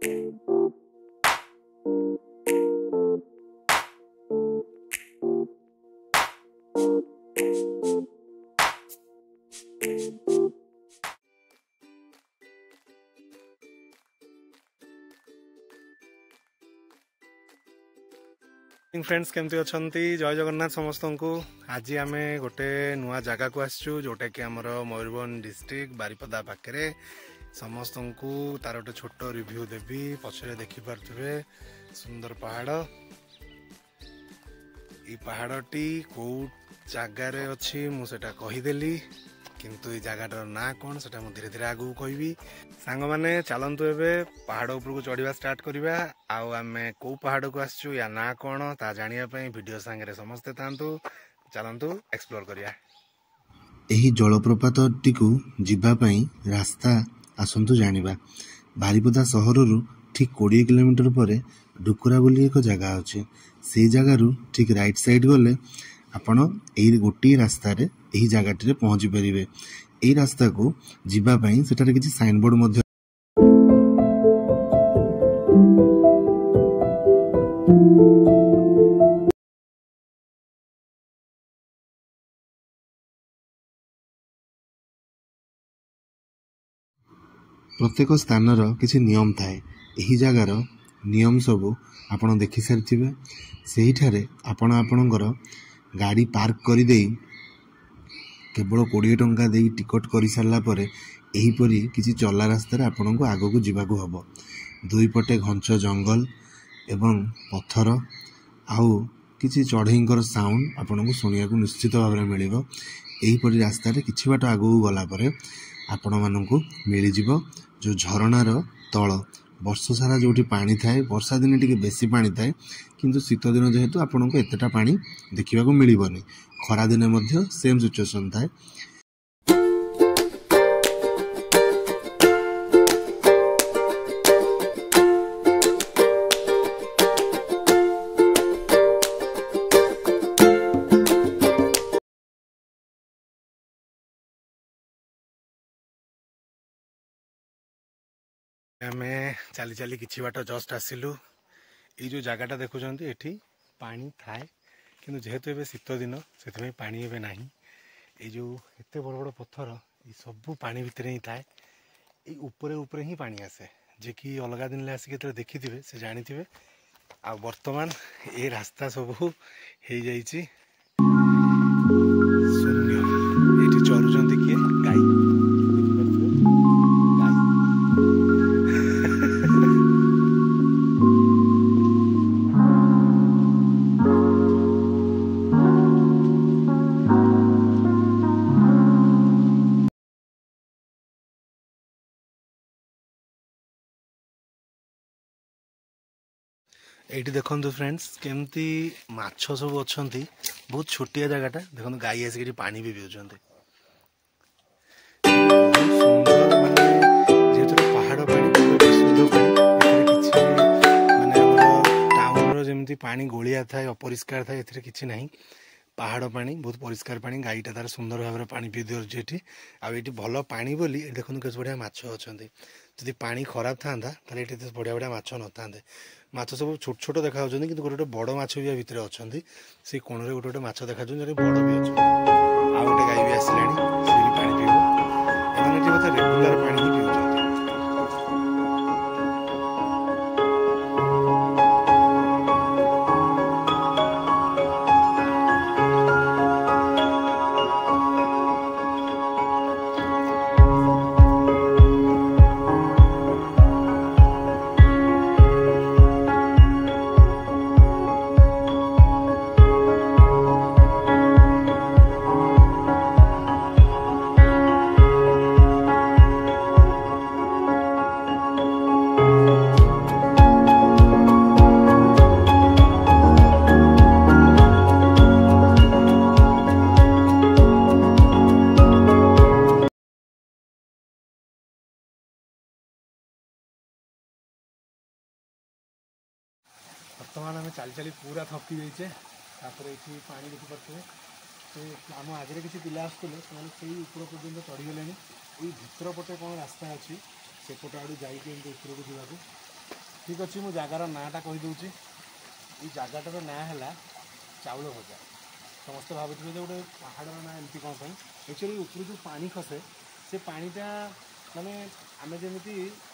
Friends केमती अच्छा जय जगन्नाथ समस्त को। आज आम गोटे नुआ जगह को आसचु जोटा कि आमर मयूरभंज डिस्ट्रिक्ट बारिपदा पाखे समस्त को तार गोटे छोट रिव्यू देवी पछरे देखिपे सुंदर पहाड़। ये पहाड़टी कौ जगार अच्छी मुझे कहीदेली किंतु ये जगार ना कौन से धीरे धीरे आगू कहबी। सांग मैंने चलतु एवं पहाड़ उपरको चढ़ा स्टार्ट करवा। आम कौ पहाड़ को आसचु या ना कौन ता जानापी वीडियो सांगे समस्ते था चलतु एक्सप्लोर करिया। एही जलप्रपातटी को जीवाई रास्ता आसतु जानिबा। बारिपदा सहरु ठीक 20 किलोमीटर पर डुकुरा बोली एक जगह अच्छे। से जगार ठीक राइट साइड गले आपण एही गोटे रास्ता रे एही जगह रे पहुंची परिबे। एही रास्ता को जीवा पई सेटारे किछि साइन बोर्ड मध्य प्रत्येक स्थानर किछि नियम थाए। एही जगार नियम सबू आपण देखि सारिथिबे। सेही ठारे आपण आपणकर गाड़ी पार्क कर दे केवल 20 टंका दे टिकट कर सारा पर एहीपरी किसी चला रास्तार आपण को आगक जावाक हम। दुई पटे घंच जंगल एवं पत्थर आउ किसी चढ़ईर साउंड आपण को शुणा निश्चित भाव में मिल। यहीपरी रास्तार किछि बाट आगक गलापर आपण मानक मिल जो झरणार तल वर्ष सारा जो पानी थाए। वर्षा दिन टी बेसी पानी थाए किंतु शीत दिन जेहेतु आपन को एतेटा पानी देखा मिलबनी। खरा दिन मध्य सेम सिचुएशन थाए। आम चली चली किछि बाट जस्ट आसिलु। ये जो जगहटा देखुं ये पानी थाए किंतु जेहेतु एबे शीत दिन से पानी एबे नहीं। ये जो एते बड़ बड़ पत्थर ये सब पानी भितर ही थाए। ये ऊपर ऊपर ही पानी आसे जे कि अलग दिन आसिक देखी थे से जानी थे। आ वर्तमान ये रास्ता सब हो जाइए शून्य। ये चलुंट किए गाई ये देखो फ्रेंड्स केमती माछ सब अच्छा। बहुत छोटिया जगहटा देखो गाई आसिक पानी भी पीउछन्ते। पहाड़ टाउन जमी पानी गोलिया थाए अपरिष्कार थाए ए कि ना। पहाड़ पानी बहुत परिष्कार पानी गाईटा तार सुंदर भाव में पानी पी दे ये भल पानी बोली देखो कैसे बढ़िया माछ अच्छा। जदि पानी खराब था ये बढ़िया बढ़िया माछ न था। माछ सब छोट छोट देखा कि गोटे बड़ माछ भी भितर अच्छा। से कोण गोटे गोटे माछ देखा बड़ भी अच्छा। आ गोटे गाई भी आसला सी भी पानी पीब। रेगुलर पानी ही पीछे। बर्तमान आम चली चली पूरा थकी जाइए। ये पानी देखिपे तो आम आगे किसी पिला आसुले से ऊपर पर्यटन चढ़ीगले। ये भितर पटे कौन रास्ता अच्छी सेपट आड़ जाइए ऊपर को जावाक ठीक अच्छे मुझे जगार नाटा कहीदे ये जगाटार ना है चाउल भजा समस्ते भावुए जो गोटे पहाड़ ना एमती कौन एक्चुअली ऊपर जो पानी खसे से पानीटा माने आम जमी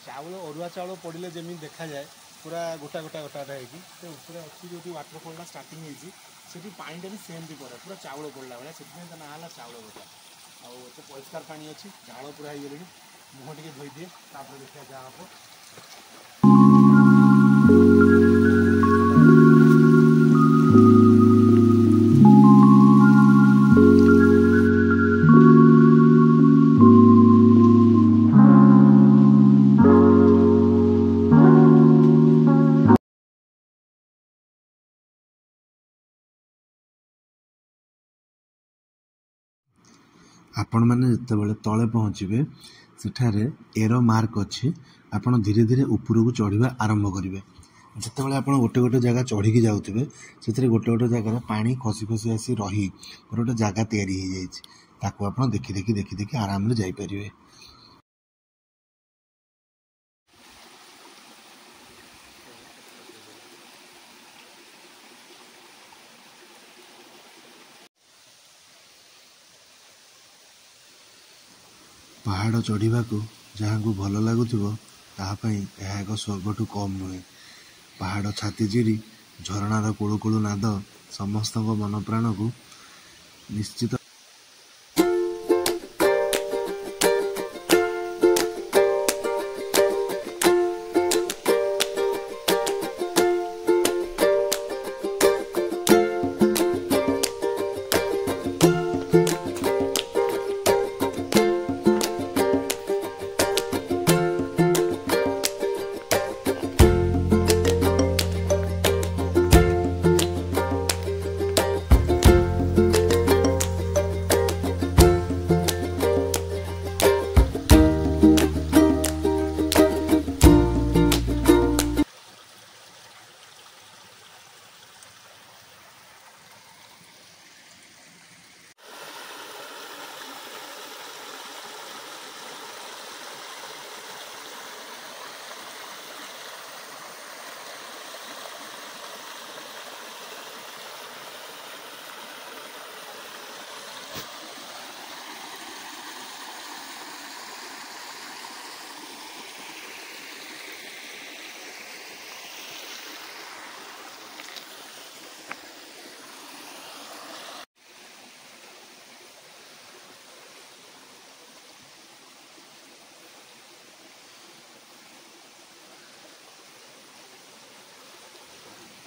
चाउल अरुआ चाउल पड़े जमी देखा जाए पूरा गोटा गोटा गोटा होगी ऊपर अच्छी जो वाटरफॉल स्टार्टिंग होती से पानीटा भी सेमती पड़े पूरा चाउल पड़ा भाई से ना है चाउल भजा आउ परिष्कार पानी अच्छी झाड़ पूरा हो गले मुह टे धोई दिए देखा जहाँ हम आपण मैंने जितेबाला तले पहुँचे सेठारे एरो मार्क अच्छी आपण धीरे धीरे ऊपर को चढ़ा आरंभ करेंगे जितेबाला आप गोटे गोटे जगह चढ़ी जाऊे से गोटे गोटे जगार पानी खसी खसी आसी रही गोटे गोटे जगह तैयारी हो जाता आप देखी देखी देखी देखी आराम से जापर। पहाड़ चढ़ा जहाँ को भल लगुव तापाई यह एक स्वर्गठू कम नुहे। पहाड़ छाती चिरी झरणार कुलु कुलु नाद समस्त मन प्राण को निश्चित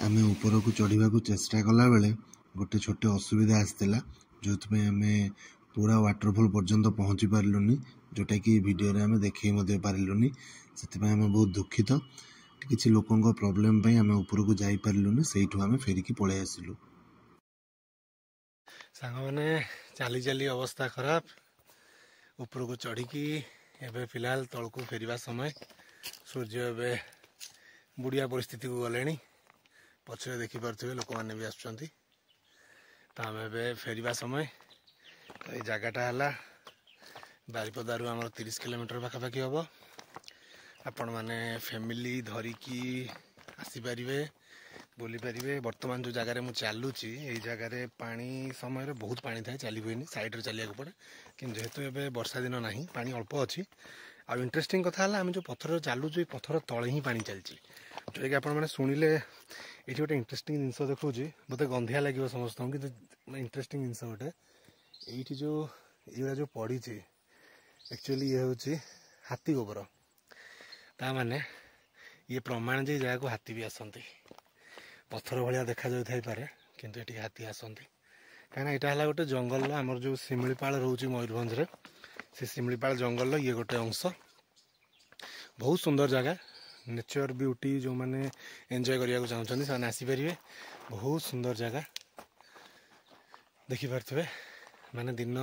आम ऊपर को चढ़ा को चेष्टा कला बेले गोटे छोटे असुविधा आसला जो आम पूरा वाटरफॉल पर्यंत पहुँची पार्लुनि जोटा कि वीडियो आम देखे पार्लुनि से आम बहुत दुखित किसी लोकों प्रॉब्लम आम ऊपर को जाई पार्लुनि से आम फेरिकी पलि आसिलु। सांग मैंने चली चली अवस्था खराब ऊपर को चढ़ी एवं फिलहाल तल को फेरवा समय सूर्य एवं बुढ़िया परिस्थिति को गले पछरे देखिपे लोक मैंने भी आसुँच तो आम ए फेरवा समय तो ये जगटा है बारिपदारू आम 30 किलोमीटर पाखापाखि हम आपण मैंने फैमिली धरिकी आसीपारे बुली पारे। बर्तमान जो जगार मुझे चलुची ये जगार पानी समय बहुत पानी थाए चली हुए साइड चलिया पड़े कि जेहेतु एवं वर्षा दिन ना पानी अल्प अच्छी आ इंटरेस्टिंग कथा है आम जो पथर चलुचु पथर तले ही पानी चलती जोटा कि आपने शुणिले ये गोटे इंटरेस्टिंग जिनस देखा बोलते गंधिया लगे समस्त कि इंटरेस्टिंग जिनस गोटे ये जो ये जो पड़ी एक्चुअली ये हूँ हाथी गोबर ता माने ये प्रमाण जे जगह को हाथी भी आसती पत्थर भाया देखा जाए किंतु ये हाथी आसती कहीं यहाँ है गोटे जंगल आमर जो शिमिलीपाल रोचे मयूरभंज रे से शिमिलीपाल जंगल ये गोटे अंश बहुत सुंदर जगह नेचर ब्यूटी जो मैंने एंजॉय करने चाहते से आसीपारे बहुत सुंदर जगह देखिपे माने दिन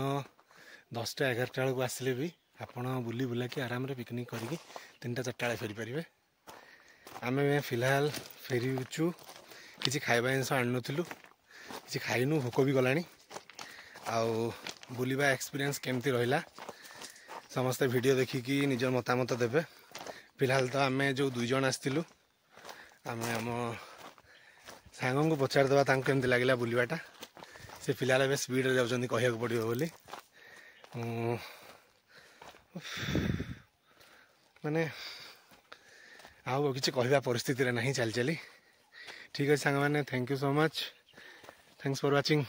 10टा 11टा बेलू आसिले भी आपण बुली बुला कि आराम रे पिकनिक करके 3टा 4टा बेले फेरी पारे। आम फिलहाल फेरीचु किसी खाଇବା जिनस आनु किसी खाइनु भोक भी गलानी आउ बुलिबा एक्सपीरियंस केमती रहिला समस्ते वीडियो देखिकी निजर मतामत देवे। फिलहाल तो आम जो 2 जन आसलु आम आम सांग को पचारदे केमती लगे बुलवाटा से पिला स्पीड जाऊँ कह पड़ो बोली माने आउ किसी कहवा परिस्थिति ना चली चली ठीक अच्छे सांग मैंने thank you so much thanks for watching.